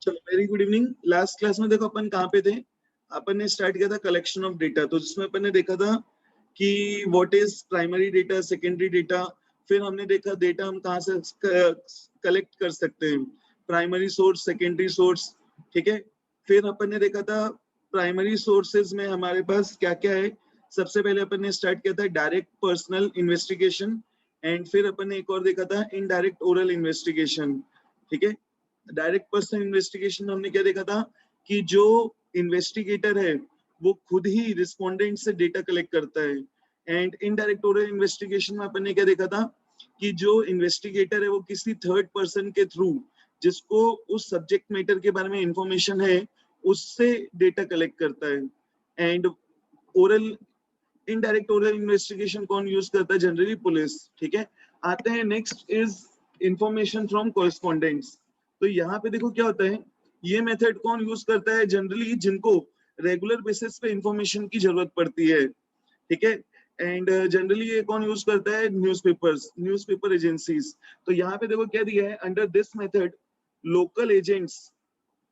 चलो very good evening. Last class में देखो अपन कहाँ पे थे। अपन ने स्टार्ट किया था कलेक्शन ऑफ डेटा, तो जिसमें अपन ने देखा था कि what is primary data, secondary data. फिर हमने देखा डेटा हम कहाँ से कलेक्ट कर सकते हैं, प्राइमरी सोर्स, सेकेंडरी सोर्स। ठीक है। फिर अपन ने देखा था प्राइमरी सोर्सेज में हमारे पास क्या क्या है। सबसे पहले अपन ने स्टार्ट किया था डायरेक्ट पर्सनल इन्वेस्टिगेशन, एंड फिर अपन ने एक और देखा था इनडायरेक्ट ओरल इन्वेस्टिगेशन। ठीक है। डायरेक्ट पर्सनल इन्वेस्टिगेशन में हमने क्या देखा था कि जो इन्वेस्टिगेटर है वो खुद ही रिस्पोंडेंट से डेटा कलेक्ट करता है। एंड इनडायरेक्ट ओरल इन्वेस्टिगेशन में अपन ने क्या देखा था कि जो इन्वेस्टिगेटर है वो किसी थर्ड पर्सन के थ्रू, जिसको उस सब्जेक्ट मैटर के बारे में इंफॉर्मेशन है, उससे डेटा कलेक्ट करता है। And oral indirect oral investigation कौन यूज करता है? Generally police. ठीक है। आते हैं next is information from correspondents. तो यहाँ पे देखो क्या होता है, ये मेथड कौन यूज करता है? जनरली जिनको रेगुलर बेसिस पे इंफॉर्मेशन की जरूरत पड़ती है। ठीक है। एंड जनरली ये कौन यूज करता है? Newspapers, newspaper agencies. तो यहाँ पे देखो क्या दिया है, under this method local agents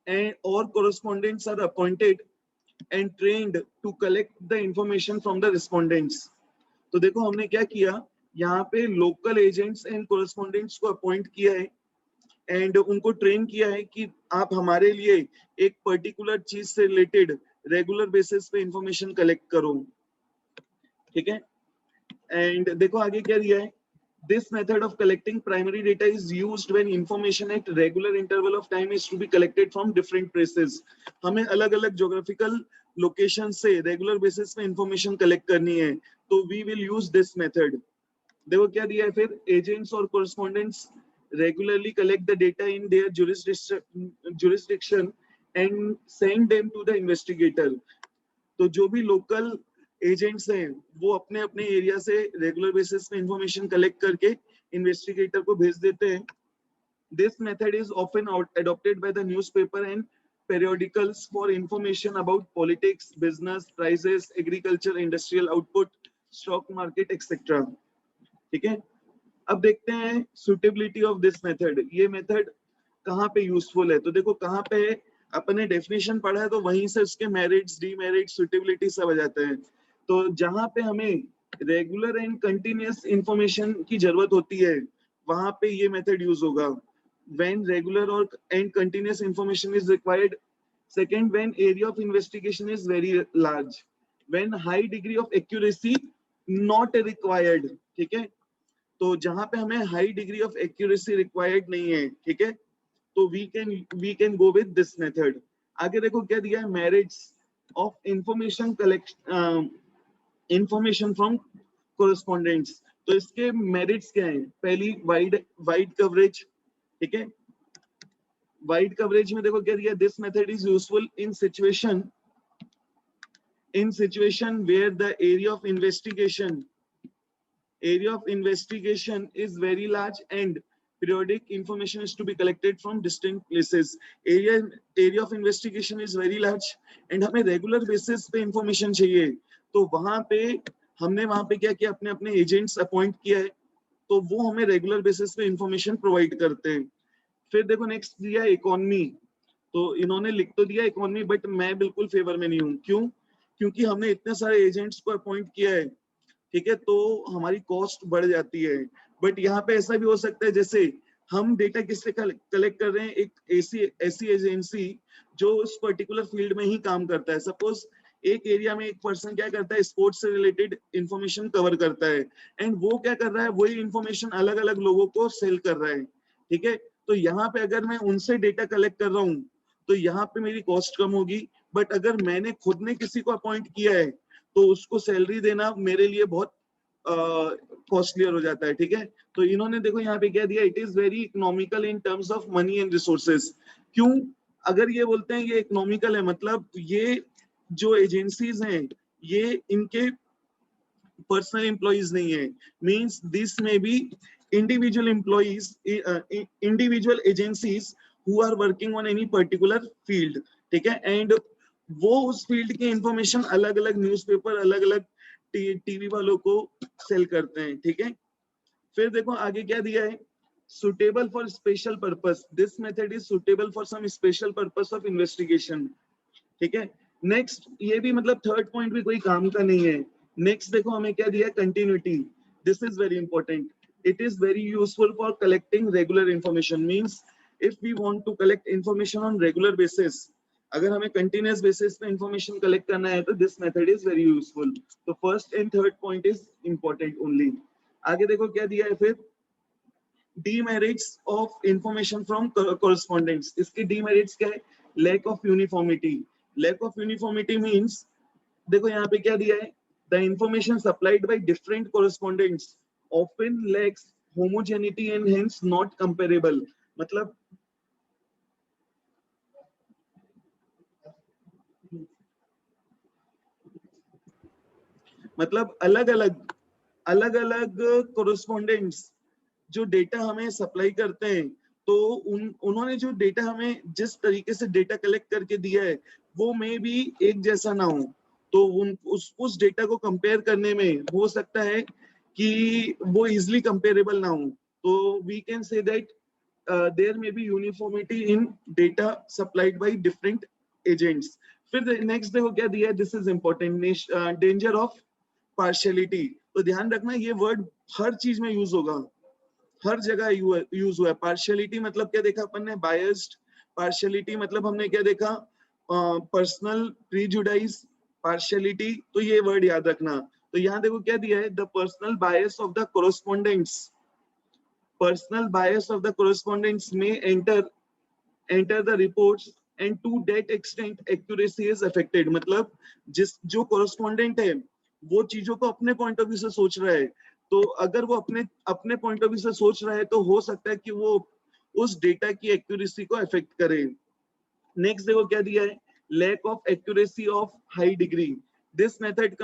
and और correspondents are appointed and trained to collect the information from the respondents। तो देखो हमने क्या किया, यहाँ पे लोकल एजेंट्स एंड कोरेस्पोंडेंट्स को अपॉइंट किया है एंड उनको ट्रेन किया है कि आप हमारे लिए एक पर्टिकुलर चीज से रिलेटेड रेगुलर बेसिस पे इंफॉर्मेशन कलेक्ट करो। ठीक है। एंड देखो आगे क्या दिया है, this method of collecting primary data is used when information at regular interval of time is to be collected from different places। हमें अलग अलग जोग्राफिकल लोकेशन से रेगुलर बेसिस पे इंफॉर्मेशन कलेक्ट करनी है, तो we will use this method. देखो क्या दिया है फिर, एजेंट्स और correspondents regularly collect the data in their jurisdiction and send them to the investigator. तो जो भी लोकल एजेंट्स हैं वो अपने अपने एरिया से रेगुलर बेसिस पे इंफॉर्मेशन कलेक्ट करके इन्वेस्टिगेटर को भेज देते हैं। This method is often adopted by the newspaper and periodicals for information about politics, business, prices, agriculture, industrial output, stock market, etc। ठीक है। अब देखते हैं सुटेबिलिटी ऑफ दिस मेथड। ये मेथड कहाँ पे यूजफुल है? तो देखो कहाँ पे है, अपने डेफिनेशन पढ़ा है तो वहीं से उसके मेरिट्स, डीमेरिट्स, सुटेबिलिटी सब आ जाते हैं। तो जहां पे हमें रेगुलर एंड कंटिन्यूअस इंफॉर्मेशन की जरूरत होती है वहां पे ये मेथड यूज होगा। when regular or and continuous information is required। second, when area of investigation is very large। when high degree of accuracy not required। ठीक है। तो जहां पे हमें high degree of accuracy required नहीं है, ठीक है, तो we can go with this method. आगे देखो क्या दिया है, merits of information collection, information from correspondents. तो इसके मेरिट्स क्या हैं? पहली वाइड वाइड कवरेज। ठीक है। वाइड कवरेज में देखो क्या दिया, this method is useful in situation where the area of investigation is very large and periodic information is to be collected from distant places। area of investigation is very large and हमें regular basis पे information चाहिए, तो वहां पे हमने वहां पे क्या किया, अपने अपने एजेंट्स अपॉइंट किया है, तो वो हमें रेगुलर बेसिस पे इंफॉर्मेशन प्रोवाइड करते हैं। फिर देखो नेक्स्ट दिया इकोनॉमी। तो इन्होंने लिख तो दिया इकोनॉमी, बट मैं बिल्कुल फेवर में नहीं हूँ। क्यों? क्योंकि हमने इतने सारे एजेंट्स को अपॉइंट किया है, ठीक है, तो हमारी कॉस्ट बढ़ जाती है। बट यहाँ पे ऐसा भी हो सकता है, जैसे हम डेटा किससे कलेक्ट कर रहे हैं, एक ऐसी एजेंसी जो उस पर्टिकुलर फील्ड में ही काम करता है। सपोज एक एरिया में एक पर्सन क्या करता है, स्पोर्ट्स से रिलेटेड इंफॉर्मेशन कवर करता है, एंड वो क्या कर रहा है, वही इंफॉर्मेशन अलग अलग लोगों को सेल कर रहा है। ठीक है। तो यहाँ पे अगर मैं उनसे डेटा कलेक्ट कर रहा हूँ तो यहाँ पे मेरी कॉस्ट कम होगी। बट अगर मैंने खुद ने किसी को अपॉइंट किया है तो उसको सैलरी देना मेरे लिए बहुत कॉस्टलियर हो जाता है। ठीक है। तो इन्होंने देखो यहाँ पे क्या दिया, it is very economical in terms of money and resources. क्यों? अगर ये बोलते हैं ये इकोनॉमिकल है, मतलब ये जो एजेंसीज हैं ये इनके पर्सनल एम्प्लॉइज नहीं है, means this may be individual employees, individual agencies who are working on any particular field. ठीक है। एंड वो उस फील्ड की इंफॉर्मेशन अलग अलग न्यूज़पेपर, अलग अलग टीवी वालों को सेल करते हैं। ठीक है। फिर देखो आगे क्या दिया है, suitable for special purpose. This method is suitable for some special purpose of investigation. ठीक है. नेक्स्ट ये भी मतलब थर्ड पॉइंट भी कोई काम का नहीं है. नेक्स्ट देखो हमें क्या दिया है, continuity. This is very important. It is very useful for collecting regular information. Means if we want to collect information on regular basis, अगर हमें कंटिन्यूअस बेसिस पे इंफॉर्मेशन कलेक्ट करना है तो this method is very useful. तो first and third point is important only. आगे देखो क्या दिया है फिर, demerits of information from correspondents. इसके डीमेरिट्स क्या है, lack of uniformity. Lack of uniformity means देखो यहाँ पे क्या दिया है, the information supplied by different correspondents often lacks homogeneity and hence not comparable. मतलब अलग अलग कोरेस्पोंडेंट्स जो डेटा हमें सप्लाई करते हैं, तो उन्होंने जो डेटा हमें जिस तरीके से डेटा कलेक्ट करके दिया है वो में भी एक जैसा ना हो. तो उस डेटा को कंपेयर करने में हो सकता है कि वो इजिली कंपेरेबल ना हो. तो we can say that there may be uniformity in data supplied by different agents. फिर नेक्स्ट देखो क्या दिया है, this is important, danger of partiality. तो ध्यान रखना ये वर्ड हर चीज में यूज होगा, हर जगह यूज हुआ है. पार्शियलिटी मतलब क्या देखा अपन ने, बायस्ड. पार्शियलिटी मतलब हमने क्या देखा, पर्सनल प्रीजुडाइज. पार्शियलिटी, तो ये वर्ड याद रखना. तो यहाँ देखो क्या दिया है, the personal bias of the correspondents. Personal bias of the correspondents में enter the reports and to that extent accuracy is affected. मतलब जो correspondent है वो चीजों को अपने पॉइंट ऑफ व्यू से सोच रहा है, तो अगर वो अपने पॉइंट ऑफ व्यू से सोच रहा है तो हो सकता है कि वो उस डेटा की एक्यूरेसी को अफेक्ट करे. नेक्स्ट देखो क्या दिया है, lack of accuracy of high degree. This method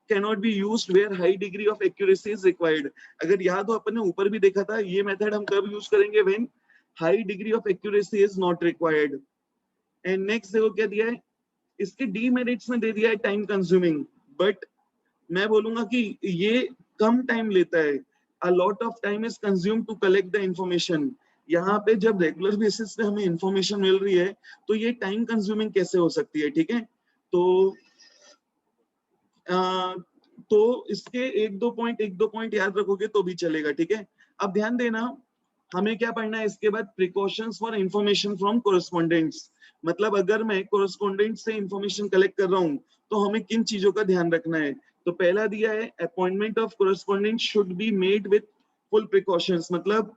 cannot be used where high degree of accuracy is required. अगर याद हो अपन ने ऊपर भी देखा था, ये मेथड हम कब यूज करेंगे, when high degree of accuracy is not required. And next देखो क्या दिया है, इसके डीमेरिट्स में दे दिया है टाइम कंज्यूमिंग. बट मैं बोलूंगा कि ये कम टाइम लेता है. a lot of time is consumed to collect the information. यहाँ पे जब रेगुलर बेसिस पे हमें इंफॉर्मेशन मिल रही है तो ये टाइम कंज्यूमिंग कैसे हो सकती है. ठीक है, तो इसके एक दो पॉइंट याद रखोगे तो भी चलेगा. ठीक है, अब ध्यान देना हमें क्या पढ़ना है इसके बाद, प्रिकॉशंस फॉर इंफॉर्मेशन फ्रॉम कोरेस्पोंडेंट्स. मतलब अगर मैं कोरेस्पोंडेंट से इंफॉर्मेशन कलेक्ट कर रहा हूँ तो हमें किन चीजों का ध्यान रखना है. तो पहला दिया है, appointment of correspondent should be made with full precautions. मतलब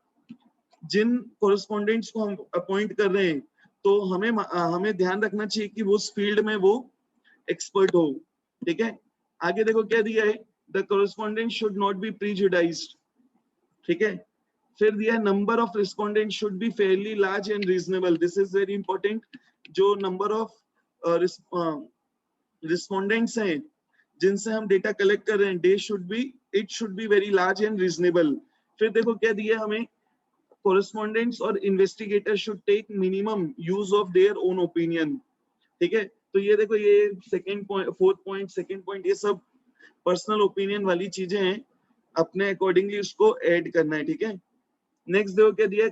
जिन कोरेस्पोंडेंट्स को हम अपॉइंट कर रहे हैं तो हमें ध्यान रखना चाहिए कि वो उस फील्ड में वो एक्सपर्ट हो. ठीक है, आगे देखो क्या दिया है, the correspondent should not be prejudiced. ठीक है, फिर दिया number of respondent should be fairly large and reasonable. This is very important. जो नंबर ऑफ रिस्पोंडेंट्स हैं जिनसे हम डेटा कलेक्ट कर रहे हैं, it should be very large and reasonable. फिर देखो क्या दिया हमें, कोरेस्पोंडेंट्स और investigator should take minimum use of their own opinion. ठीक है, तो ये देखो ये second point, fourth point, second point, ये सब पर्सनल ओपिनियन वाली चीजें हैं, अपने अकॉर्डिंगली उसको ऐड करना है. ठीक है, नेक्स्ट देखो क्या दिया,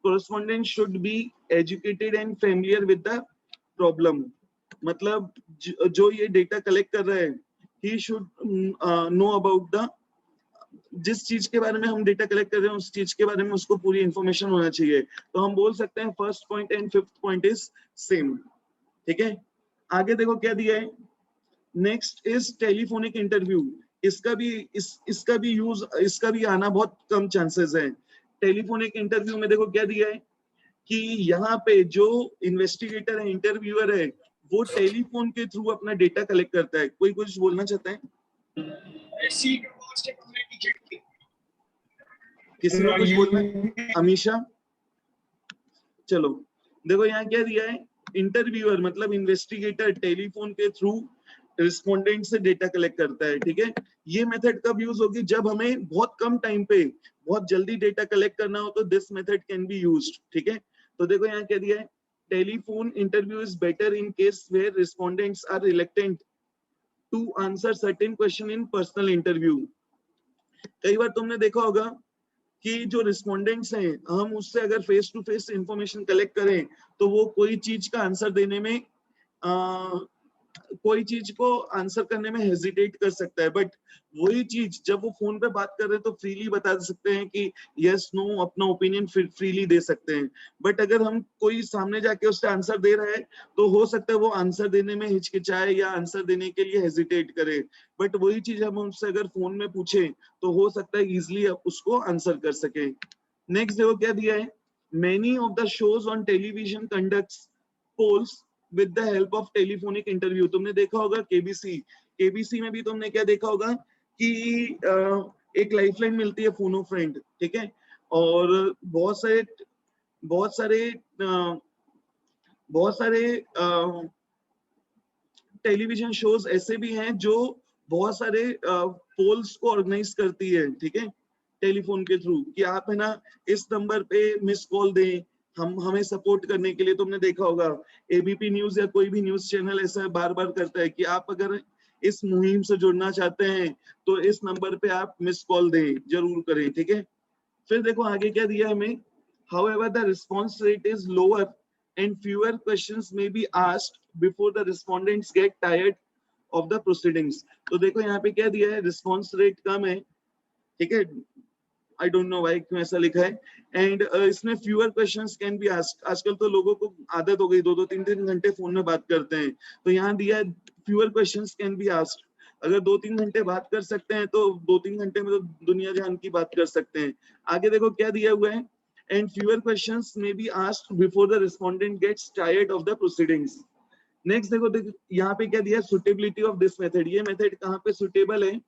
correspondent should be educated and familiar with the problem. मतलब जो ये डेटा कलेक्ट कर रहा है, he should know about the, जिस चीज के बारे में हम डेटा कलेक्ट कर रहे हैं उस चीज के बारे में उसको पूरी इंफॉर्मेशन होना चाहिए. तो हम बोल सकते हैं first point and fifth point is same. ठीक है, आगे देखो क्या दिया है, नेक्स्ट इज टेलीफोनिक इंटरव्यू. इसका भी आना बहुत कम चांसेस है. टेलीफोनिक इंटरव्यू में देखो क्या दिया है कि यहाँ पे जो इन्वेस्टिगेटर है, इंटरव्यूअर है, वो टेलीफोन के थ्रू अपना डेटा कलेक्ट करता है. कोई कुछ बोलना चाहता है, किसी को कुछ बोलना है? अमीशा, चलो देखो यहाँ क्या दिया है, इंटरव्यूअर मतलब इन्वेस्टिगेटर टेलीफोन के थ्रू रिस्पोंडेंट से डेटा कलेक्ट करता है. ठीक है, ये मेथड कब यूज होगी, जब हमें बहुत कम टाइम पे बहुत जल्दी डेटा कलेक्ट करना हो तो this method can be used. ठीक है, तो देखो यहाँ क्या दिया है, telephone interview is better in case where respondents are reluctant to answer certain question in personal interview. कई बार तुमने देखा होगा कि जो रिस्पोंडेंट्स हैं हम उससे अगर face to face information collect करें तो वो कोई चीज का आंसर देने में कोई चीज को आंसर करने में हेजिटेट कर सकता है, बट वही चीज जब वो फोन पे बात कर रहे हैं तो फ्रीली बता सकते हैं कि यस नो, अपना ओपिनियन फ्रीली दे सकते हैं। बट अगर हम कोई सामने जाके उससे आंसर दे रहा है तो हो सकता है वो आंसर देने में हिचकिचाए या आंसर देने के लिए हेजिटेट करे, बट वही चीज हम उनसे अगर फोन में पूछे तो हो सकता है इजिली उसको आंसर कर सके। नेक्स्ट देखो क्या दिया है, many of the shows on television conducts polls with the help of telephonic interview. तुमने देखा होगा केबीसी में भी तुमने क्या देखा होगा कि एक लाइफलाइन मिलती है फोनो फ्रेंड, ठीक है, और बहुत सारे टेलीविजन शोज ऐसे भी हैं जो बहुत सारे पोल्स को ऑर्गेनाइज करती है, ठीक है, टेलीफोन के थ्रू, कि आप है ना इस नंबर पे मिस कॉल दें हम हमें सपोर्ट करने के लिए। तुमने देखा होगा एबीपी न्यूज या कोई भी न्यूज चैनल ऐसा बार बार करता है कि आप अगर इस मुहिम से जुड़ना चाहते हैं तो इस नंबर पे आप मिस कॉल दें, जरूर करें, ठीक है। फिर देखो आगे क्या दिया हमें, however the response rate is lower and fewer questions may be asked before the respondents get tired of the proceedings। तो देखो यहाँ पे क्या दिया है, रिस्पॉन्स रेट कम है, ठीक है, आई डोंट नो व्हाई क्यों ऐसा लिखा है, एंड इसमें fewer questions can be asked. आजकल तो लोगों को आदत हो गई 2-2 3-3 घंटे फोन में बात करते हैं, तो यहाँ दिया है fewer questions can be asked. अगर 2-3 घंटे बात कर सकते हैं तो 2-3 घंटे में तो दुनिया जहान की बात कर सकते हैं। आगे देखो क्या दिया हुआ है, and fewer questions may be asked before the respondent gets tired of the proceedings. Next देखो यहाँ पे क्या दिया, सुटेबिलिटी ऑफ दिस मेथड। ये मेथड कहाँ पे सुटेबल है,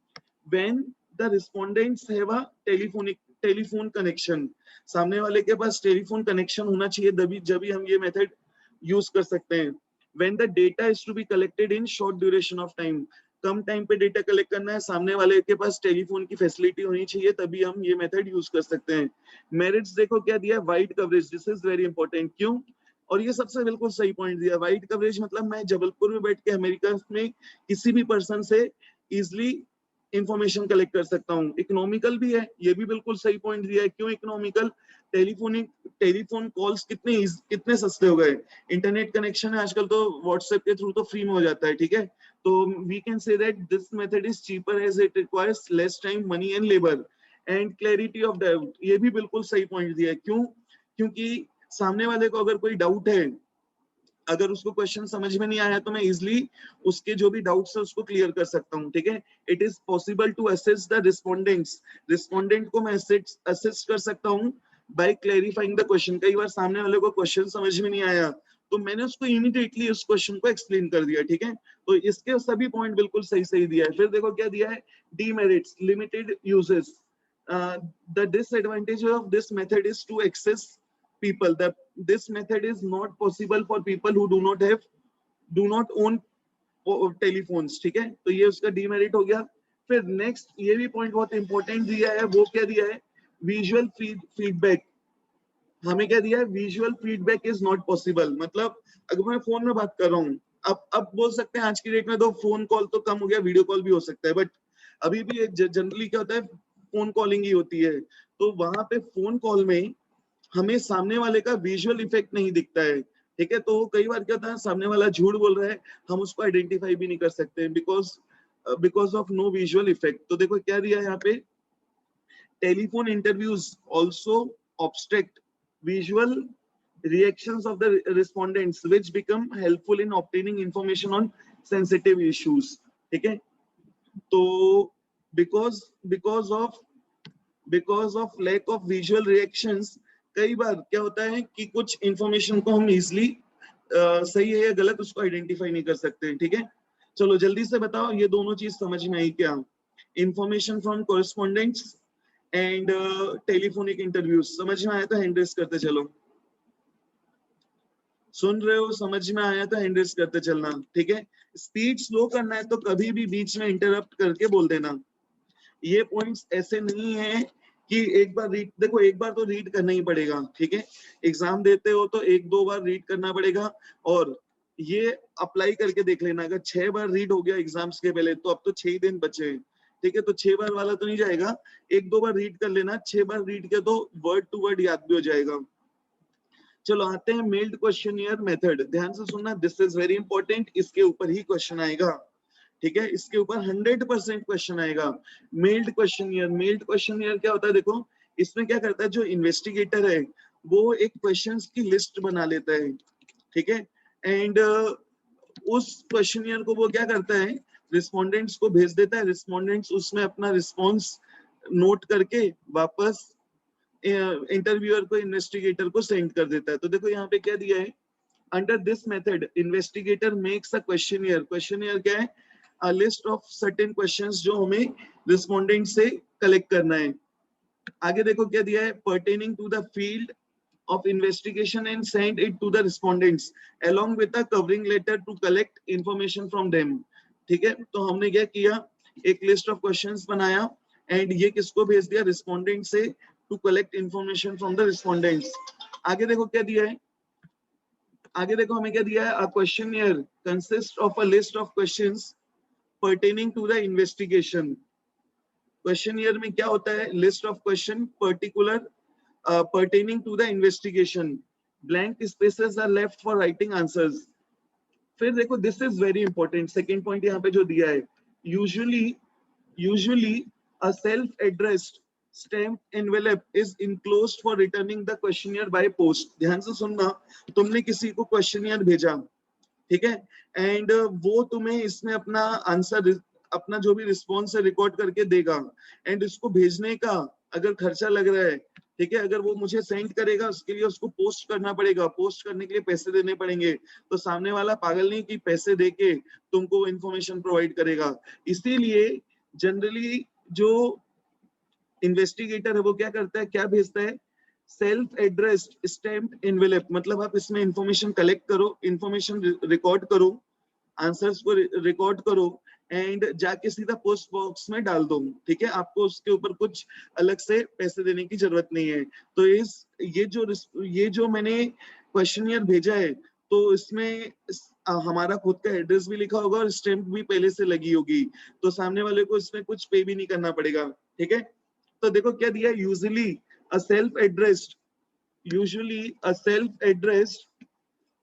when the respondents have a telephone connection. सामने वाले के पास टेलीफोन कनेक्शन होना चाहिए, तभी जब हम ये मेथड यूज कर सकते हैं। When the data is to be collected in short duration of time, कम टाइम पे डेटा कलेक्ट करना है, सामने वाले के पास टेलीफोन की फैसिलिटी होनी चाहिए, तभी हम ये मेथड यूज कर सकते हैं। मेरिट्स देखो क्या दिया, wide coverage, this is very important. क्यों, और ये सबसे बिल्कुल सही पॉइंट दिया, वाइड कवरेज मतलब मैं जबलपुर में बैठ के अमेरिका में किसी भी पर्सन से इजिली इंफॉर्मेशन कलेक्ट कर सकता हूँ। इकोनॉमिकल भी है, ये भी बिल्कुल सही पॉइंट दिया है। क्यों इकोनॉमिकल, टेलीफोन कॉल्स कितने सस्ते हो गए, इंटरनेट कनेक्शन है आजकल तो व्हाट्सएप के थ्रू तो फ्री में हो जाता है, ठीक है। तो we can say that this method is cheaper as it requires less time, money and labour and clarity of doubt. ये भी बिल्कुल सही पॉइंट दिया है। क्यों, क्योंकि सामने वाले को अगर कोई डाउट है, अगर उसको क्वेश्चन समझ में नहीं आया तो मैं इजिली उसके जो भी डाउट्स है उसको क्लियर कर सकता हूँ, ठीक है। It is possible to assess the respondents, respondent को मैं असेस कर सकता हूँ बाय क्लैरिफाइंग द क्वेश्चन। कई बार सामने वाले को क्वेश्चन समझ में नहीं आया तो मैंने उसको इमीडिएटली उस क्वेश्चन को एक्सप्लेन कर दिया, ठीक है। तो इसके सभी पॉइंट बिल्कुल सही सही दिया है। फिर देखो क्या दिया है, demerits, limited uses. The disadvantage of this method is to access people, that this method is not possible for people who do not own telephones, ठीक है। तो ये उसका डीमेरिट हो गया। फिर नेक्स्ट ये भी पॉइंट बहुत इंपॉर्टेंट दिया है, वो क्या दिया है, विजुअल फीडबैक। हमें क्या दिया है, visual feedback is not possible. मतलब अगर मैं फोन में बात कर रहा हूँ, अब बोल सकते हैं आज की डेट में तो फोन कॉल तो कम हो गया, वीडियो कॉल भी हो सकता है, बट अभी भी जनरली क्या होता है, फोन कॉलिंग ही होती है। तो वहां पे फोन कॉल में हमें सामने वाले का विजुअल इफेक्ट नहीं दिखता है, ठीक है। तो कई बार क्या होता है, सामने वाला झूठ बोल रहा है, हम उसको आइडेंटिफाई भी नहीं कर सकते because of no visual effect. तो देखो क्या दिया है यहाँ पे, telephone interviews also obstruct visual reactions of the respondents which become helpful in obtaining information on sensitive issues, ठीक है। तो because of lack of visual reactions, कई बार क्या होता है कि कुछ इंफॉर्मेशन को हम इजिली सही है या गलत उसको आइडेंटिफाई नहीं कर सकते, ठीक है। चलो जल्दी से बताओ ये दोनों चीज समझ में आई क्या, information from correspondents and telephonic interviews. समझ में आया तो हैंड रेस करते चलो, सुन रहे हो, समझ में आया तो हैंड रेस करते चलना, ठीक है। स्पीड स्लो करना है तो कभी भी बीच में इंटरप्ट करके बोल देना। ये पॉइंट्स ऐसे नहीं है कि एक बार रीड, देखो एक बार तो रीड करना ही पड़ेगा, ठीक है। एग्जाम देते हो तो 1-2 बार रीड करना पड़ेगा, और ये अप्लाई करके देख लेना, अगर 6 बार रीड हो गया एग्जाम्स के पहले तो अब तो 6 दिन बचे हैं, ठीक है, तो 6 बार वाला तो नहीं जाएगा, 1-2 बार रीड कर लेना, 6 बार रीड किया तो वर्ड टू वर्ड याद भी हो जाएगा। चलो आते हैं मेल्ड क्वेश्चनियर मेथड, ध्यान से सुनना, दिस इज वेरी इंपॉर्टेंट, इसके ऊपर ही क्वेश्चन आएगा, ठीक है, इसके ऊपर 100% क्वेश्चन आएगा। मेल्ड क्वेश्चनियर क्या होता है, देखो इसमें क्या करता है, जो इन्वेस्टिगेटर है वो एक क्वेश्चंस की लिस्ट बना लेता है, ठीक है, एंड उस क्वेश्चनियर को वो क्या करता है, रिस्पोंडेंट्स को भेज देता है, रिस्पोंडेंट्स उसमें अपना रिस्पॉन्स नोट करके वापस इंटरव्यूअर को, इन्वेस्टिगेटर को सेंड कर देता है। तो देखो यहाँ पे क्या दिया है, under this method investigator makes a questionnaire, questionnaire क्या है, अ लिस्ट ऑफ सर्टेन क्वेश्चंस जो हमें रिस्पोंडेंट से कलेक्ट करना है। आगे देखो क्या दिया है, pertaining to the field of investigation and send it to the respondents along with a covering letter to collect information from them, ठीक है, तो हमने क्या किया, एक लिस्ट ऑफ क्वेश्चंस बनाया एंड ये किसको भेज दिया, रिस्पोंडेंट से, to collect information from the respondents. आगे देखो क्या दिया है, आगे देखो हमें क्या दिया है, a questionnaire consist of a list of questions pertaining to the investigation. Questionnaire में क्या होता है, list of question particular pertaining to the investigation, blank spaces are left for writing answers। फिर देखो this is very important, second point यहाँ पे जो दिया है, usually a self addressed stamped envelope is enclosed for returning the questionnaire by post। ध्यान से सुनना, तुमने किसी को क्वेश्चनियर भेजा, ठीक है, एंड वो तुम्हें इसमें अपना आंसर, अपना जो भी रिस्पॉन्स है रिकॉर्ड करके देगा, एंड इसको भेजने का अगर खर्चा लग रहा है, ठीक है, अगर वो मुझे सेंड करेगा उसके लिए उसको पोस्ट करना पड़ेगा, पोस्ट करने के लिए पैसे देने पड़ेंगे, तो सामने वाला पागल नहीं कि पैसे देके तुमको इंफॉर्मेशन प्रोवाइड करेगा। इसीलिए जनरली जो इन्वेस्टिगेटर है वो क्या करता है, क्या भेजता है, सेल्फ एड्रेस्ड स्टैम्प्ड एनवेलप, मतलब आप इसमें इंफॉर्मेशन कलेक्ट करो, इंफॉर्मेशन रिकॉर्ड करो, आंसर्स को रिकॉर्ड करो एंड जाके सीधा पोस्ट बॉक्स में डाल दो, ठीक है, आपको उसके ऊपर कुछ अलग से पैसे देने की जरूरत नहीं है। तो ये जो मैंने क्वेश्चनियर भेजा है, तो इसमें हमारा खुद का एड्रेस भी लिखा होगा और स्टैम्प भी पहले से लगी होगी, तो सामने वाले को इसमें कुछ पे भी नहीं करना पड़ेगा, ठीक है। तो देखो क्या दिया, usually a self addressed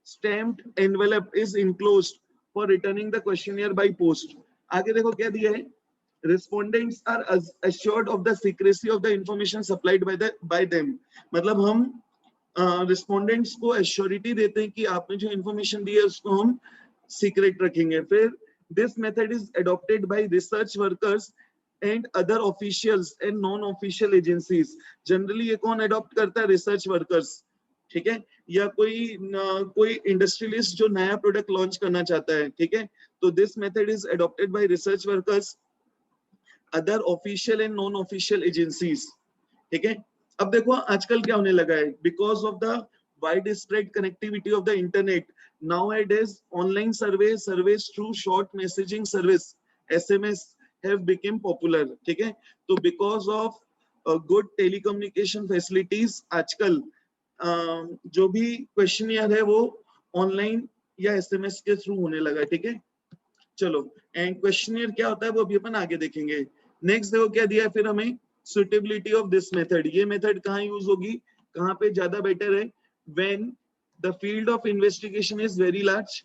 stamped envelope is enclosed for returning the questionnaire by post। आगे देखो क्या दिया है, respondents are assured of the secrecy of the information supplied by them, मतलब हम रिस्पोंडेंट्स को एश्योरिटी देते हैं कि आपने जो इंफॉर्मेशन दी है उसको हम सीक्रेट रखेंगे। फिर this method is adopted by research workers and other officials and non official agencies. Generally ये कौन अडॉप्ट करता है, रिसर्च वर्कर्स, ठीक है, या कोई इंडस्ट्रियलिस्ट जो नया प्रोडक्ट लॉन्च करना चाहता है, ठीक है, तो this method is adopted by research workers, other official and non official agencies, ठीक है। अब देखो आजकल क्या होने लगा है, because of the wide spread connectivity of the internet, nowadays online surveys through short messaging service SMS have become popular, ठीक है। तो because of good telecommunication facilities आजकल जो भी क्वेश्चनियर है वो ऑनलाइन या एसएमएस के थ्रू होने लगा, ठीक है। चलो, एंड क्वेश्चनियर क्या होता है वो अभी अपन आगे देखेंगे। नेक्स्ट देखो क्या दिया है फिर हमें, सुटेबिलिटी ऑफ दिस मेथड, ये मेथड कहाँ यूज होगी, कहाँ पे ज्यादा बेटर है, when the field of investigation is very large,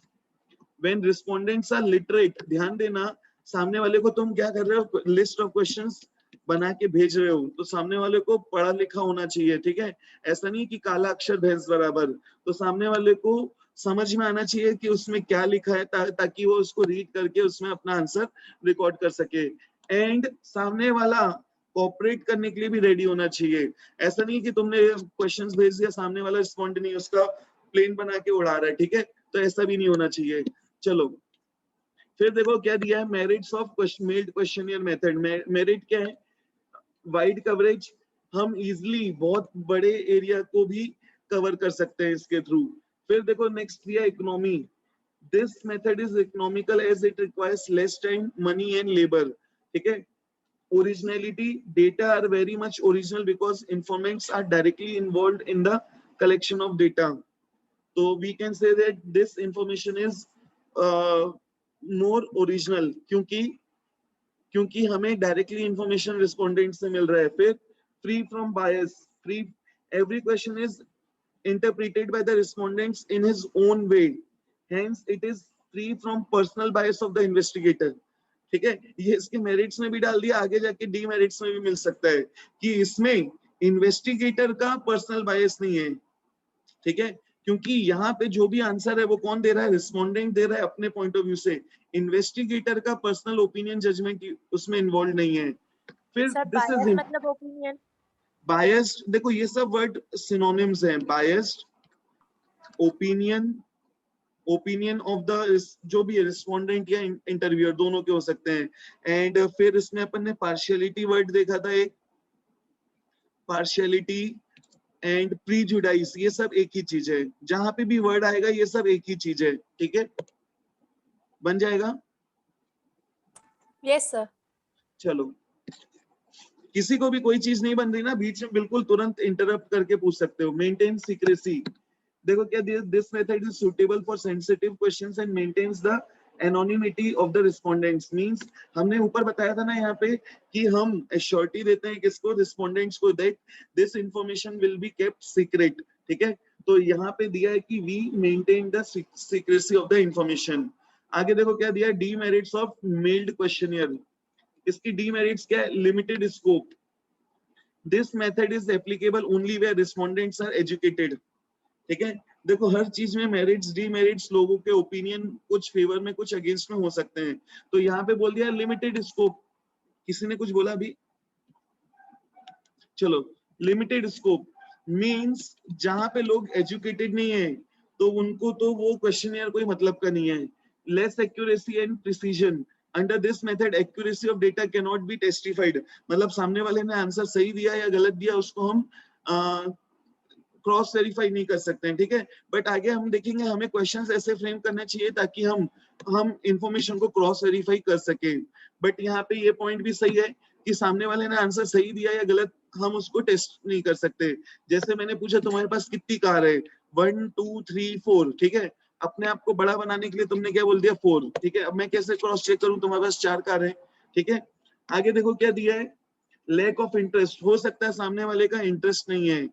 when respondents are literate. ध्यान देना, सामने वाले को तुम क्या कर रहे हो, लिस्ट ऑफ क्वेश्चंस बना के भेज रहे हो, तो सामने वाले को पढ़ा लिखा होना चाहिए, ठीक है, ऐसा नहीं कि काला अक्षर भैंस बराबर, तो सामने वाले को समझ में आना चाहिए कि उसमें क्या लिखा है, ताकि वो उसको रीड करके उसमें अपना आंसर रिकॉर्ड कर सके, एंड सामने वाला कोऑपरेट करने के लिए भी रेडी होना चाहिए। ऐसा नहीं कि तुमने क्वेश्चंस भेज दिया, सामने वाला रिस्पॉन्ड नहीं, उसका प्लेन बना के उड़ा रहा है, ठीक है, तो ऐसा भी नहीं होना चाहिए। चलो फिर देखो क्या दिया है, merits of mailed questionnaire method. Merit क्या है, वाइड कवरेज, हम इजिली बहुत बड़े एरिया को भी कवर कर सकते हैं इसके थ्रू। फिर देखो नेक्स्ट दिया economy, this method is economical as it requires less time, money and labour, ठीक है। Originality, data are very much original because informants are directly involved in the collection of data, तो we can say that this information is more original, क्योंकि क्योंकि हमें directly information respondent से मिल रहा है। फिर free from bias, free, every question is interpreted by the respondents in his own way, hence it is free from personal bias of the investigator। ठीक है, ये इसके मेरिट्स में भी डाल दिया, आगे जाके डीमेरिट्स में भी मिल सकता है कि इसमें इन्वेस्टिगेटर का पर्सनल बायस नहीं है। ठीक है, क्योंकि यहाँ पे जो भी आंसर है वो कौन दे रहा है, रिस्पोंडेंट दे रहा है अपने पॉइंट ऑफ व्यू से, इन्वेस्टिगेटर का पर्सनल ओपिनियन जजमेंट उसमें इन्वॉल्व नहीं है। फिर सर दिस बायस इज मतलब ओपिनियन, बायस्ड, देखो ये सब वर्ड सिनोनिम्स हैं, biased, opinion, opinion of the जो भी रिस्पोंडेंट या इंटरव्यूअर दोनों के हो सकते हैं। एंड फिर इसमें अपन ने पार्शियलिटी वर्ड देखा था, एक पार्शियलिटी एंड प्रीजुडाइस, ये सब एक ही चीज है, जहां पे भी वर्ड आएगा ये सब एक ही चीज है। ठीक है, बन जाएगा। Yes sir. चलो, किसी को भी कोई चीज नहीं बन रही ना बीच में, बिल्कुल तुरंत इंटरप्ट करके पूछ सकते हो। मेंटेन सीक्रेसी, देखो क्या this method is suitable for sensitive questions and maintains the anonymity of the respondents. Means हमने ऊपर बताया था ना यहाँ पे कि हम एश्योरिटी देते हैं किसको, रिस्पोंडेंट्स को, that this information will be kept secret. ठीक है, तो यहाँ पे दिया है कि we maintain the secrecy of the information. आगे देखो क्या दिया है, डीमेरिट्स ऑफ मेल्ड क्वेश्चनियर। इसकी डीमेरिट्स क्या है, limited scope, this method is applicable only where respondents are educated. ठीक है, देखो हर चीज में मेरिट्स डीमेरिट्स, लोगों के ओपिनियन कुछ फेवर में कुछ अगेंस्ट में हो सकते हैं, तो यहाँ पे बोल दिया लिमिटेड स्कोप। किसी ने कुछ बोला अभी, चलो, लिमिटेड स्कोप मींस जहां पे लोग एजुकेटेड नहीं है तो उनको तो वो क्वेश्चनियर कोई मतलब का नहीं है। Less accuracy and precision, under this method accuracy of data can not be testified, मतलब सामने वाले ने आंसर सही दिया या गलत दिया उसको हम क्रॉस वेरीफाई नहीं कर सकते हैं। ठीक है, बट आगे हम देखेंगे हमें क्वेश्चंस ऐसे फ्रेम करना चाहिए ताकि हम इंफॉर्मेशन को क्रॉस वेरीफाई कर सके। बट यहाँ पे ये पॉइंट भी सही है कि सामने वाले ने आंसर सही दिया या गलत हम उसको टेस्ट नहीं कर सकते। जैसे मैंने पूछा तुम्हारे पास कितनी कार है, 1 2 3 4, ठीक है, अपने आप को बड़ा बनाने के लिए तुमने क्या बोल दिया, 4। ठीक है, अब मैं कैसे क्रॉस चेक करूं तुम्हारे पास 4 कार है। ठीक है, आगे देखो क्या दिया है, लैक ऑफ इंटरेस्ट, हो सकता है सामने वाले का इंटरेस्ट नहीं है।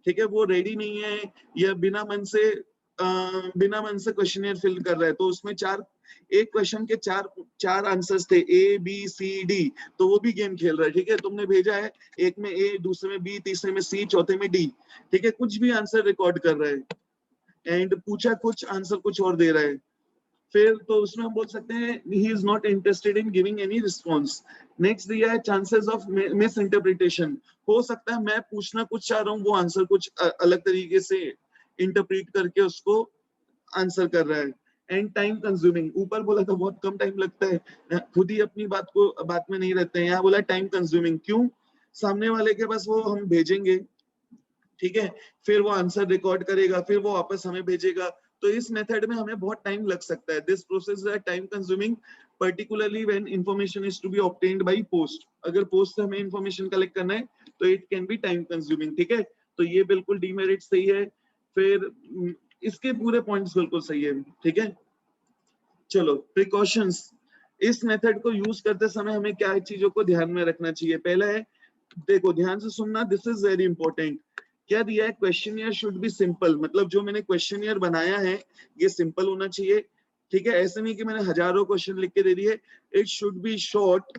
ठीक है, वो रेडी नहीं है या बिना मन से क्वेश्चनियर फिल कर रहा है, तो उसमें एक क्वेश्चन के चार आंसर्स थे, ए बी सी डी, तो वो भी गेम खेल रहा है। ठीक है, तुमने भेजा है एक में ए, दूसरे में बी, तीसरे में सी, चौथे में डी। ठीक है, कुछ भी आंसर रिकॉर्ड कर रहा है एंड पूछा कुछ, आंसर कुछ और दे रहा है। फिर तो उसमें हम बोल सकते हैं he is not interested in giving any response. Next दिया है चांसेस ऑफ मिस इंटरप्रिटेशन, हो सकता है मैं पूछना कुछ चाह रहा हूँ, वो आंसर कुछ अलग तरीके से इंटरप्रेट करके उसको आंसर कर रहा है। एंड टाइम कंज्यूमिंग, ऊपर बोला था बहुत कम टाइम लगता है, खुद ही अपनी बात में नहीं रहते हैं, यहाँ बोला टाइम कंज्यूमिंग। क्यों, सामने वाले के पास वो हम भेजेंगे, ठीक है, फिर वो आंसर रिकॉर्ड करेगा, फिर वो वापस हमें भेजेगा, तो इस मेथड में हमें बहुत टाइम लग सकता है। This process is time consuming particularly when information is to be obtained by post. अगर पोस्ट से हमें इंफॉर्मेशन कलेक्ट करना है तो it can be time consuming. ठीक है, तो ये बिल्कुल डीमेरिट सही है। फिर इसके पूरे पॉइंट्स बिल्कुल सही है। ठीक है, चलो प्रिकॉशंस, इस मेथड को यूज करते समय हमें क्या चीजों को ध्यान में रखना चाहिए। पहला है, देखो ध्यान से सुनना, दिस इज वेरी इंपॉर्टेंट। क्या दिया है, क्वेश्चनियर शुड बी सिंपल, मतलब जो मैंने क्वेश्चनियर बनाया है ये सिंपल होना चाहिए। ठीक है, ऐसे नहीं कि मैंने हजारों क्वेश्चन लिख के दे दिए। It should B short,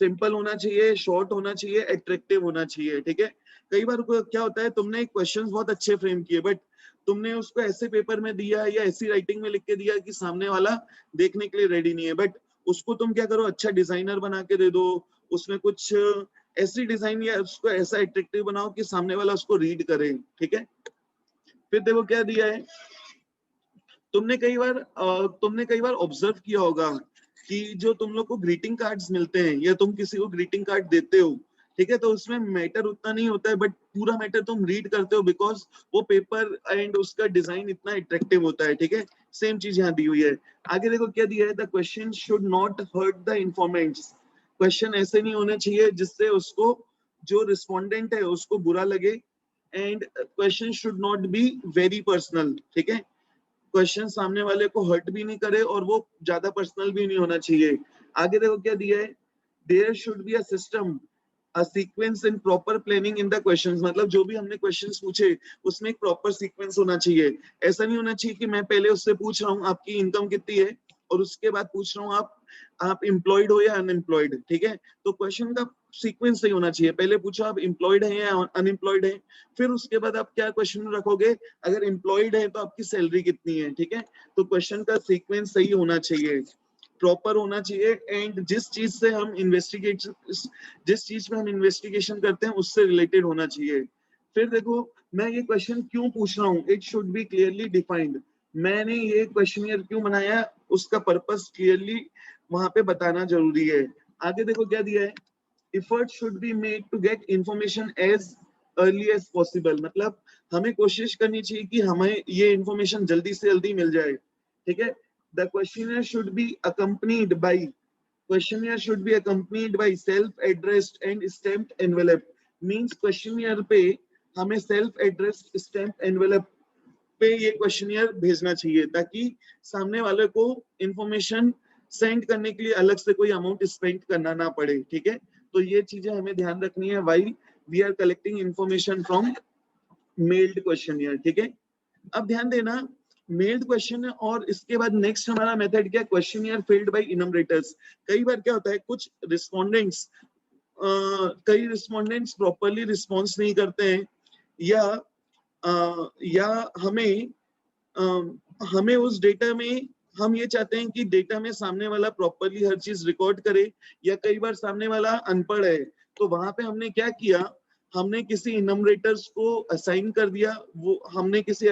simple होना चाहिए, शॉर्ट होना चाहिए, अट्रैक्टिव होना चाहिए। ठीक है, कई बार क्या होता है, तुमने क्वेश्चंस बहुत अच्छे फ्रेम किए बट तुमने उसको ऐसे पेपर में दिया या ऐसी राइटिंग में लिख के दिया कि सामने वाला देखने के लिए रेडी नहीं है। बट उसको तुम क्या करो, अच्छा डिजाइनर बना के दे दो, उसमें कुछ ऐसी डिजाइन या उसको ऐसा अट्रैक्टिव बनाओ कि सामने वाला उसको रीड करे। ठीक है, फिर देखो क्या दिया है, तुमने कई बार ऑब्जर्व किया होगा कि जो तुम लोग को ग्रीटिंग कार्ड्स मिलते हैं या तुम किसी को ग्रीटिंग कार्ड देते हो, ठीक है, तो उसमें मैटर उतना नहीं होता है बट पूरा मैटर तुम रीड करते हो बिकॉज वो पेपर एंड उसका डिजाइन इतना अट्रैक्टिव होता है। ठीक है, सेम चीज यहाँ दी हुई है। आगे देखो क्या दिया है, the question should not hurt the informants, question ऐसे नहीं होने चाहिए जिससे उसको, जो रिस्पोंडेंट है उसको बुरा लगे। And question should not be very personal. ठीक है, क्वेश्चन सामने वाले को हर्ट भी नहीं करे और वो ज्यादा पर्सनल भी नहीं होना चाहिए। आगे देखो क्या दिया है, there should be a system, a sequence and proper planning in the questions, मतलब जो भी हमने क्वेश्चंस पूछे उसमें एक प्रॉपर सीक्वेंस होना चाहिए। ऐसा नहीं होना चाहिए कि मैं पहले उससे पूछ रहा हूँ आपकी इनकम कितनी है और उसके बाद पूछ रहा हूँ आप एम्प्लॉयड हो या अनएम्प्लॉयड, ठीक है। तो क्वेश्चन का सीक्वेंस सही होना चाहिए, पहले पूछो आप एम्प्लॉयड है या अनएम्प्लॉयड है, फिर उसके बाद आप क्या क्वेश्चन रखोगे, अगर एम्प्लॉयड है तो आपकी सैलरी कितनी है, ठीक है। तो क्वेश्चन का सीक्वेंस सही होना चाहिए, प्रॉपर होना चाहिए, एंड जिस चीज से हम इन्वेस्टिगेशन करते हैं उससे रिलेटेड होना चाहिए। फिर देखो मैं ये क्वेश्चन क्यों पूछ रहा हूँ, it should be clearly defined, मैंने ये क्वेश्चनियर क्यों बनाया, उसका पर्पस क्लियरली वहां पे बताना जरूरी है। आगे देखो क्या दिया है, effort should be made to get information as early as possible, मतलब हमें कोशिश करनी चाहिए कि हमें ये इंफॉर्मेशन जल्दी से जल्दी मिल जाए, ठीक है। The questionnaire should be accompanied by questionnaire should be accompanied by self-addressed and stamped envelope, means questionnaire पे हमें self-addressed stamped envelope पे ये क्वेश्चनियर भेजना चाहिए ताकि सामने वाले को इंफॉर्मेशन सेंड करने के लिए अलग से कोई अमाउंट स्पेंड करना ना पड़े, ठीक है। तो ये चीजें हमें ध्यान रखनी है while we are collecting information from mailed questionnaire, ठीक है। अब ध्यान देना मेल्ड क्वेश्चन, और इसके बाद नेक्स्ट हमारा मेथड क्या, क्वेश्चनियर फिल्ड बाय इनमरेटर्स। कई बार क्या होता है कुछ रिस्पोंडेंट्स कई रिस्पोंडेंट्स प्रॉपरली रिस्पॉन्स नहीं करते हैं, या या हमें उस डेटा में हम ये चाहते हैं कि डेटा में सामने वाला प्रॉपरली हर चीज रिकॉर्ड करे, या कई बार सामने वाला अनपढ़ है, तो वहां पे हमने क्या किया, हमने किसी इनमरेटर्स को असाइन कर दिया, वो हमने किसी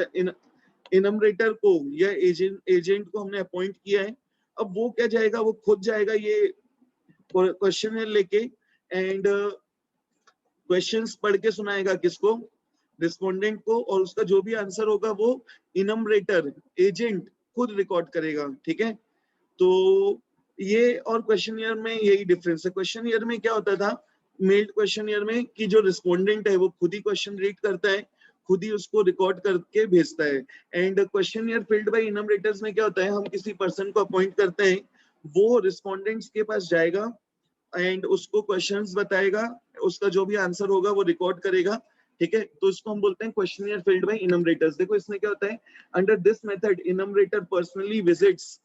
इनमरेटर को या एजेंट को हमने अपॉइंट किया है। अब वो क्या जाएगा, वो खुद जाएगा ये क्वेश्चन लेके, एंड क्वेश्चंस पढ़ के सुनाएगा किसको, रिस्पोंडेंट को, और उसका जो भी आंसर होगा वो इनमरेटर एजेंट खुद रिकॉर्ड करेगा, ठीक है। तो ये और क्वेश्चनियर में यही डिफरेंस है। क्वेश्चनियर में क्या होता था मेल्ड क्वेश्चनियर में कि जो रिस्पोंडेंट है वो खुद ही क्वेश्चन रीड करता है, खुद ही उसको रिकॉर्ड करके भेजता है। एंड क्वेश्चनियर फिल्ड बाय इनमरेटर्स में क्या होता है, हम किसी पर्सन को अपॉइंट करते हैं, वो रिस्पोंडेंट्स के पास जाएगा एंड उसको क्वेश्चंस बताएगा, उसका जो भी आंसर होगा वो रिकॉर्ड करेगा, ठीक है। तो इसको हम बोलते हैं क्वेश्चनियर फिल्ड बाय इनमरेटर्स। देखो इसमें क्या होता है, under this method enumerator personally visits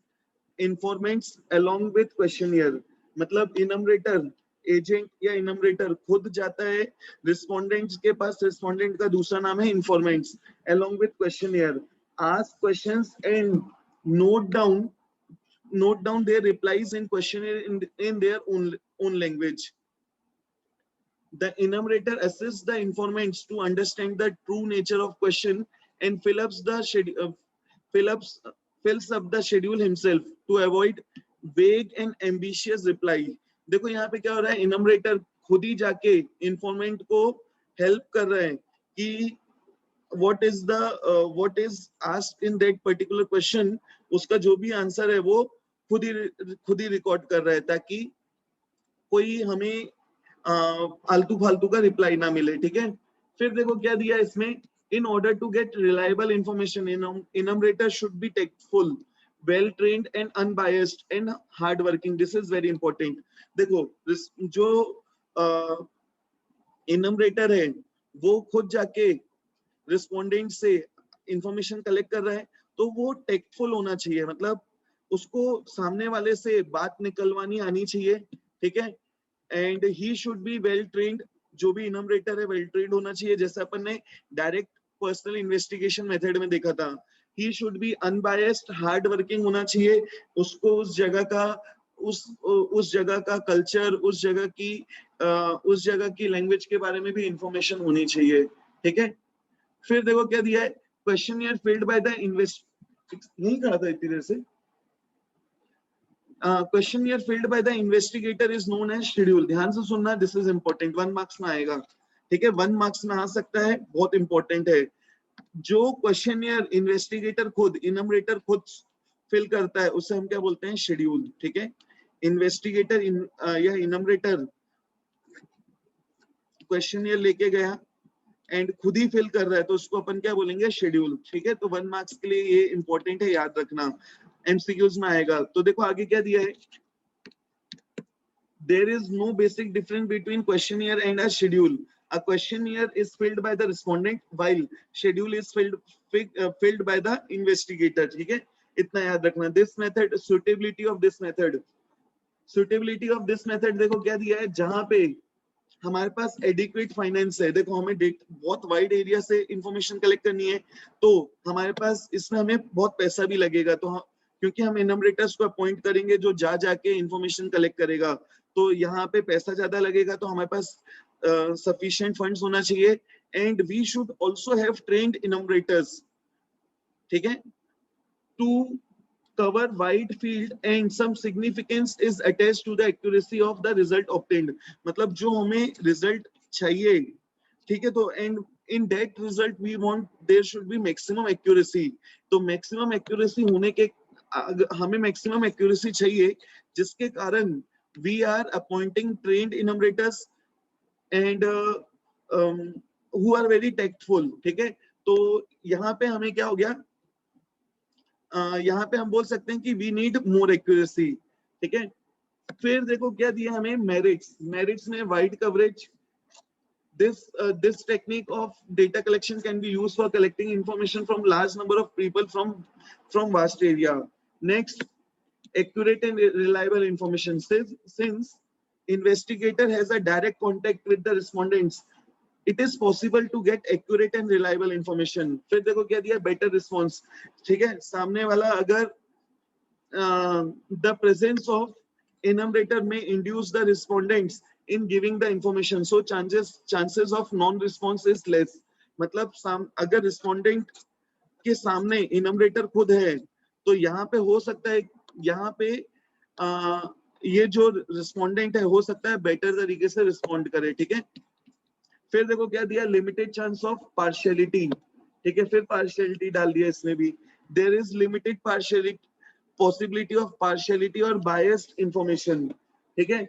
informants along with questionnaire, मतलब इनमरेटर एजेंट या इनमरेटर खुद जाता है रिस्पोंडेंट्स के पास, रिस्पोंडेंट का दूसरा नाम है informants, along with questionnaire, ask questions and note down their replies in questionnaire in their own language. The enumerator assists the informants to understand the true nature of question and fills up the schedule himself to avoid vague and ambitious reply. देखो यहाँ पे क्या हो रहा है, enumerator खुद ही जाके informant को help कर रहा है कि what is asked in that particular question, उसका जो भी आंसर है वो खुद ही रिकॉर्ड कर रहा है ताकि कोई हमें आलतू फालतू का रिप्लाई ना मिले, ठीक है। फिर देखो क्या दिया इसमें, in order to get reliable information enumerator should be tactful, well trained and unbiased and hard working, this is very important. देखो जो इनमरेटर है वो खुद जाके रिस्पोंडेंट से इंफॉर्मेशन कलेक्ट कर रहा है, तो वो टेक्टफुल होना चाहिए, मतलब उसको सामने वाले से बात निकलवानी आनी चाहिए, ठीक है। And he should be well trained, जो भी इनमरेटर है वेल ट्रेन्ड होना चाहिए, जैसे अपन ने डायरेक्ट पर्सनल इन्वेस्टिगेशन मेथड में देखा था। ही should B unbiased, hard working होना चाहिए, उसको उस जगह का कल्चर, उस जगह की लैंग्वेज के बारे में भी इंफॉर्मेशन होनी चाहिए, ठीक है। फिर देखो क्या दिया है, क्वेश्चनियर फिल्ड बाय द नहीं कहा था इतनी देर से, questionnaire filled by the investigator is known as schedule. ध्यान से सुनना, दिस इज इंपॉर्टेंट, 1 मार्क्स में आएगा, ठीक है, 1 मार्क्स में आ सकता है, बहुत इंपॉर्टेंट है। जो क्वेश्चनियर इन्वेस्टिगेटर खुद इनमरेटर खुद फिल करता है उसे हम क्या बोलते हैं, शेड्यूल, ठीक है। इन्वेस्टिगेटर या इनमरेटर क्वेश्चनियर लेके गया एंड खुद ही फिल कर रहा है तो उसको अपन क्या बोलेंगे, शेड्यूल, ठीक है। तो 1 मार्क्स के लिए ये इंपॉर्टेंट है, याद रखना, एमसीक्यूज में आएगा। तो देखो आगे क्या दिया है, there is no basic difference between questionnaire and a schedule. A questionnaire is filled by the respondent while schedule is filled by the investigator. ठीक है, इतना याद रखना. This method, suitability of this method देखो क्या दिया है, जहां पे हमारे पास एडिक्वेट फाइनेंस है. देखो हमें बहुत वाइड एरिया से इंफॉर्मेशन कलेक्ट करनी है, तो हमारे पास इसमें हमें बहुत पैसा भी लगेगा. तो क्योंकि हम एनमरेटर्स को अपॉइंट करेंगे जो जाके इंफॉर्मेशन कलेक्ट करेगा, तो यहाँ पे पैसा ज्यादा लगेगा. तो हमारे पास सफिशिएंट फंड्स होना चाहिए. And we should also have trained enumerators, ठीक है, to cover wide field and some significance is attached to the accuracy of the result obtained. मतलब जो हमें result चाहिए, ठीक है, तो and in that result we want there should be maximum accuracy. तो maximum accuracy होने के हमें maximum accuracy चाहिए, जिसके कारण we are appointing trained enumerators and who are very tactful. ठीक है, तो यहाँ पे हमें क्या हो गया, यहाँ पे हम बोल सकते हैं कि वी नीड मोर एक्यूरेसी. ठीक है, फिर देखो क्या दिया हमें, मेरिट्स में wide coverage. this technique of data collection can be used for collecting information from large number of people from vast area. Next, accurate and reliable information. Since investigator has a direct contact with the respondents, it is possible to get accurate and reliable information. फिर देखो क्या दिया, better response. ठीक है, सामने वाला अगर the presence of enumerator may induce the respondents in giving the information, so chances of non response is less. मतलब अगर respondent के सामने enumerator खुद है, तो यहाँ पे हो सकता है, यहाँ पे ये जो respondent है हो सकता है better तरीके से respond करे. ठीक है, फिर देखो क्या दिया, लिमिटेड चांस ऑफ पार्शियलिटी. ठीक है, फिर पार्शियलिटी डाल दिया इसमें भी. There is limited possibility of partiality और बायस्ड इंफॉर्मेशन. ठीक है,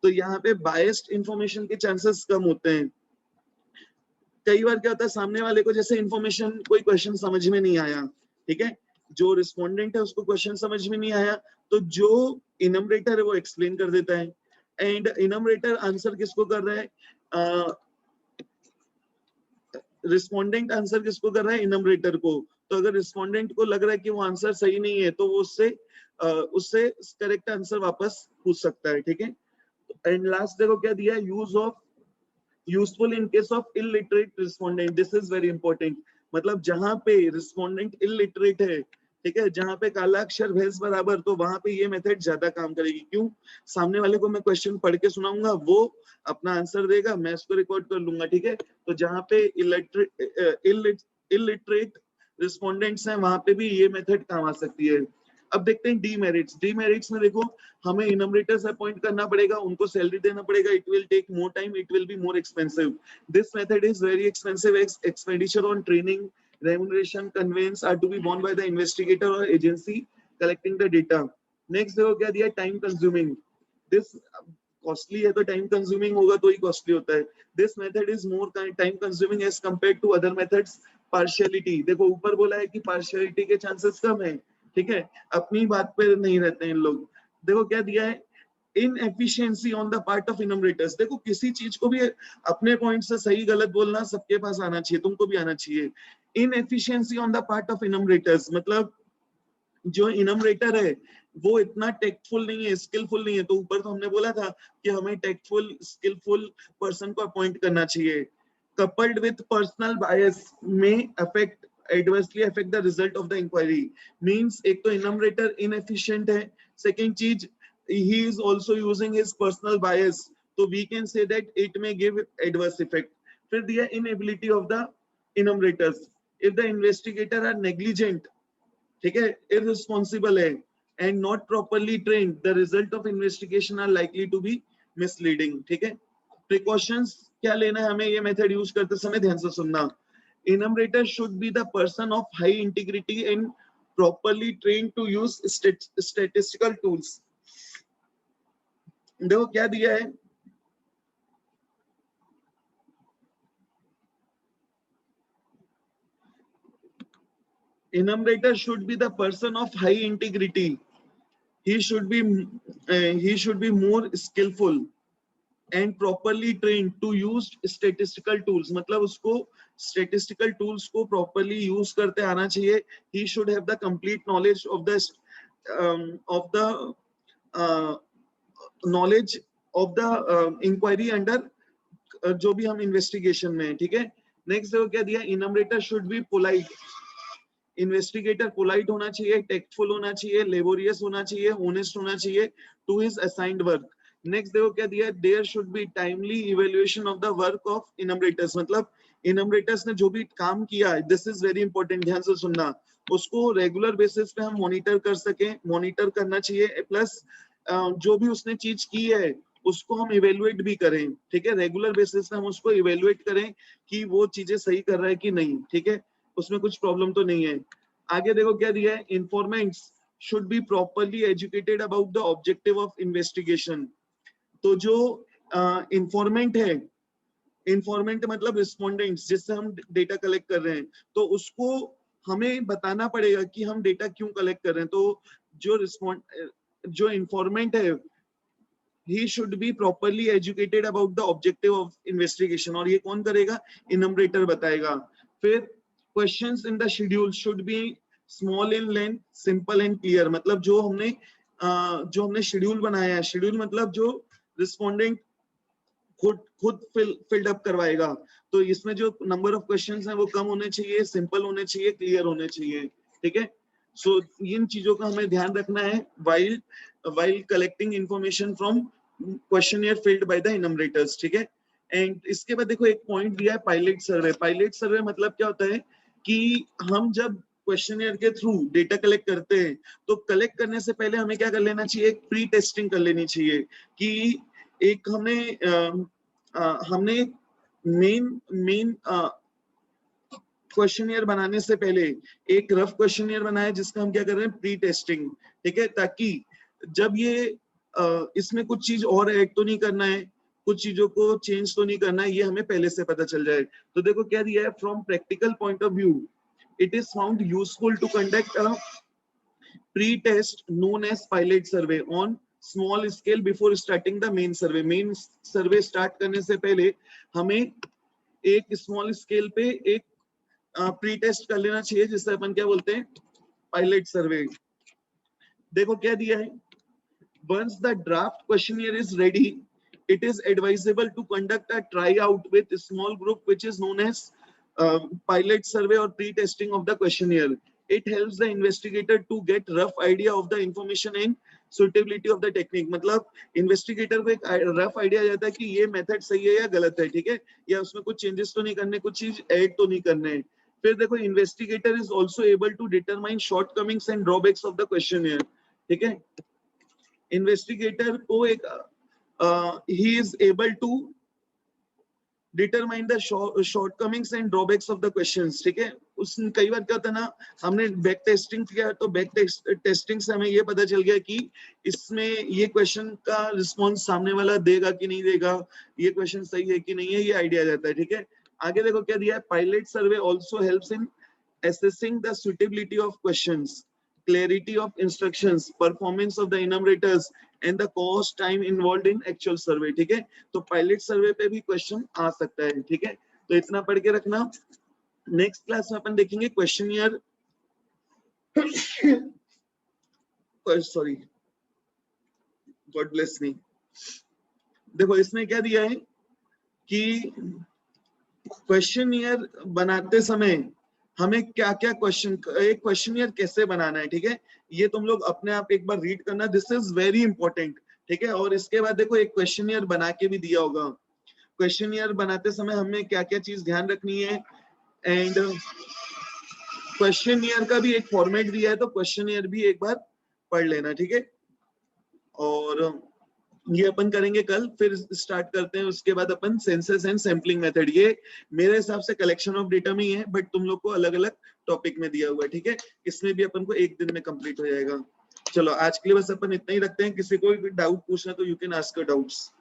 तो यहाँ पे बायस्ड इंफॉर्मेशन के चांसेस कम होते हैं. कई बार क्या होता है, सामने वाले को जैसे इंफॉर्मेशन कोई क्वेश्चन समझ में नहीं आया, ठीक है, जो रिस्पोंडेंट है उसको क्वेश्चन समझ में नहीं आया, तो जो इनमरेटर है वो एक्सप्लेन कर देता है. एंड इनमरेटर आंसर किसको कर रहा है, रिस्पोंडेंट आंसर किसको कर रहा है, इनमरेटर को. तो अगर रिस्पोंडेंट को लग रहा है कि वो आंसर सही नहीं है, तो वो उससे करेक्ट आंसर वापस पूछ सकता है. ठीक है, एंड लास्ट देखो क्या दिया, use of useful in case of illiterate respondent. This is very important. मतलब जहां पे रिस्पोंडेंट इलिटरेट है, ठीक है, जहां पे काला अक्षर भैंस बराबर, तो वहां पे ये मेथड ज्यादा काम करेगी. क्यों, सामने वाले को मैं क्वेश्चन पढ़ के सुनाऊंगा, वो अपना आंसर देगा, मैं उसको रिकॉर्ड कर लूंगा. ठीक है, तो जहां पे इलिटरेट रिस्पोंडेंट्स हैं, वहां पे भी ये मेथड काम आ सकती है. अब देखते हैं डीमेरिट्स. डीमेरिट्स में देखो, हमें इनमरेटर्स अपॉइंट करना पड़ेगा, उनको सैलरी देना पड़ेगा. It will take more time, it will be more expensive. This method is very expensive. Expenditure on training, remuneration, conveyance are to be borne by the investigator or agency collecting the data. Next देखो क्या दिया, time consuming. This costly है, तो time consuming होगा तो ही costly होता है. This method is more time consuming as compared to other methods. Partiality, देखो ऊपर बोला है कि partiality के chances कम है. ठीक है, अपनी बात पे नहीं रहते हैं लोग. देखो क्या दिया है, inefficiency on the part of enumerators. देखो किसी चीज को भी अपने पॉइंट से सही गलत बोलना सबके पास आना चाहिए, तुमको भी आना चाहिए. Inefficiency on the part of enumerators, मतलब जो इनमरेटर है वो इतना टेक्टफुल नहीं है, स्किलफुल नहीं है. तो ऊपर तो हमने बोला था कि हमें टेक्टफुल स्किलफुल पर्सन को अपॉइंट करना चाहिए. coupled with personal bias may adversely affect the result of the inquiry. Means एक तो enumerator inefficient है, second चीज he is also using his personal bias, so we can say that it may give adverse effect. फिर दिया inability of the enumerators. If the investigator are negligent, ठीक है, irresponsible है and not properly trained, the result of investigation are likely to be misleading. ठीक है, precautions क्या लेना है हमें ये मेथड यूज करते समय, ध्यान से सुनना. Enumerator should be the person of high integrity and properly trained to use statistical tools. देखो क्या दिया है, enumerator should be the person of high integrity he should be more skillful and properly trained to use statistical tools, मतलब उसको statistical tools को properly use करते आना चाहिए. He should have the complete knowledge of the knowledge of the inquiry under जो भी हम investigation में है. ठीक है. नेक्स्ट देखो क्या दिया, enumerator should be polite. Investigator polite होना चाहिए, टेक्टफुल होना चाहिए, लेबोरियस होना चाहिए, ऑनेस्ट होना चाहिए to his assigned work. Next देखो क्या दिया, there should be timely evaluation of the work of enumerators, मतलब इनमरेटर्स ने जो भी काम किया, दिस इज वेरी इंपॉर्टेंट, ध्यान से सुनना, उसको रेगुलर बेसिस पे हम मॉनिटर कर सके, मॉनिटर करना चाहिए, प्लस जो भी उसने चीज की है उसको हम इवेल्युएट भी करें. ठीक है, रेगुलर बेसिस पे हम उसको इवेल्युएट करें कि वो चीजें सही कर रहा है कि नहीं. ठीक है, उसमें कुछ प्रॉब्लम तो नहीं है. आगे देखो क्या दिया है, informants should be properly educated about the objective of investigation. तो जो इंफॉर्मेंट है, इंफॉर्मेंट मतलब रिस्पोंडेंट्स जिससे हम डेटा कलेक्ट कर रहे हैं, तो उसको हमें बताना पड़ेगा कि हम डेटा क्यों कलेक्ट कर रहे हैं. तो जो इंफॉर्मेंट है, he should be properly educated about the objective of investigation, और ये कौन करेगा, इनमरेटर बताएगा. फिर questions in the schedule should be small in length, simple and clear, मतलब जो हमने शेड्यूल बनाया है, शेड्यूल मतलब जो रिस्पोंडेंट खुद फिल्ड अप करवाएगा, तो इसमें जो नंबर ऑफ क्वेश्चंस हैं वो कम होने चाहिए, सिंपल होने चाहिए, क्लियर होने चाहिए. ठीक है, सो इन चीजों का हमें ध्यान रखना है while collecting information from questionnaire filled by the enumerators. ठीक है, एंड इसके बाद देखो एक पॉइंट दिया है पायलट सर्वे. पायलट सर्वे मतलब क्या होता है कि हम जब क्वेश्चनियर के थ्रू डेटा कलेक्ट करते हैं, तो कलेक्ट करने से पहले हमें क्या कर लेना चाहिए, एक प्री टेस्टिंग कर लेनी चाहिए कि एक हमने मेन क्वेश्चनियर बनाने से पहले एक रफ क्वेश्चनियर बनाया जिसका हम क्या कर रहे हैं, प्री टेस्टिंग. ठीक है, ताकि जब ये इसमें कुछ चीज और ऐड तो नहीं करना है, कुछ चीजों को चेंज तो नहीं करना है, ये हमें पहले से पता चल जाए. तो देखो क्या दिया है, from practical point of view it is found useful to conduct a pre test known as pilot survey on small scale before starting the main survey. Main survey start करने से पहले हमें एक स्मॉल स्केल पे एक pre test कर लेना चाहिए, जिससे अपन क्या बोलते हैं, पायलट सर्वे. देखो क्या दिया है, once the draft questionnaire is ready, it is advisable to conduct a tryout with a small group which is known as pilot survey or pre-testing of the questionnaire. It helps the investigator to get rough idea of the information and suitability of the technique. मतलब investigator को एक rough idea जाता है कि ये method सही है या गलत है. ठीक है, या उसमें कुछ changes तो नहीं करने, कुछ चीज add तो नहीं करने. फिर देखो investigator is also able to determine shortcomings and drawbacks of the questionnaire. ठीक है, इन्वेस्टिगेटर को एक he is able to determine the shortcomings and drawbacks of the questions. ठीक है, उस कई बार क्या होता है ना, हमने बैक टेस्टिंग किया, तो बैक टेस्टिंग से हमें ये पता चल गया कि इसमें ये क्वेश्चन का रिस्पॉन्स सामने वाला देगा कि नहीं देगा, ये क्वेश्चन सही है कि नहीं है, ये आइडिया जाता है. ठीक है, आगे देखो क्या दिया है, pilot survey also helps in assessing the suitability of questions, clarity of instructions, performance of the enumerators and the cost time involved in actual survey. ठीक है, तो पायलट सर्वे पे भी क्वेश्चन आ सकता है. ठीक है, तो इतना पढ़ के रखना. नेक्स्ट क्लास में अपन देखेंगे questionnaire, sorry, God bless me. देखो इसमें क्या दिया है कि क्वेश्चनियर बनाते समय हमें क्या क्या एक क्वेश्चनियर कैसे बनाना है. ठीक है, ये तुम लोग अपने आप एक बार रीड करना, दिस इज वेरी इंपॉर्टेंट. ठीक है, और इसके बाद देखो एक क्वेश्चनियर बना के भी दिया होगा. क्वेश्चनियर बनाते समय हमें क्या क्या चीज ध्यान रखनी है, एंड क्वेश्चनियर का भी एक फॉर्मेट दिया है, तो क्वेश्चनियर भी एक बार पढ़ लेना. ठीक है, और ये अपन करेंगे कल, फिर स्टार्ट करते हैं उसके बाद अपन सेंसस एंड सैम्पलिंग मेथड. ये मेरे हिसाब से कलेक्शन ऑफ डेटा में ही है, बट तुम लोग को अलग अलग टॉपिक में दिया हुआ है. ठीक है, इसमें भी अपन को एक दिन में कंप्लीट हो जाएगा. चलो आज के लिए बस अपन इतना ही रखते हैं. किसी को डाउट पूछना तो you can ask your doubts.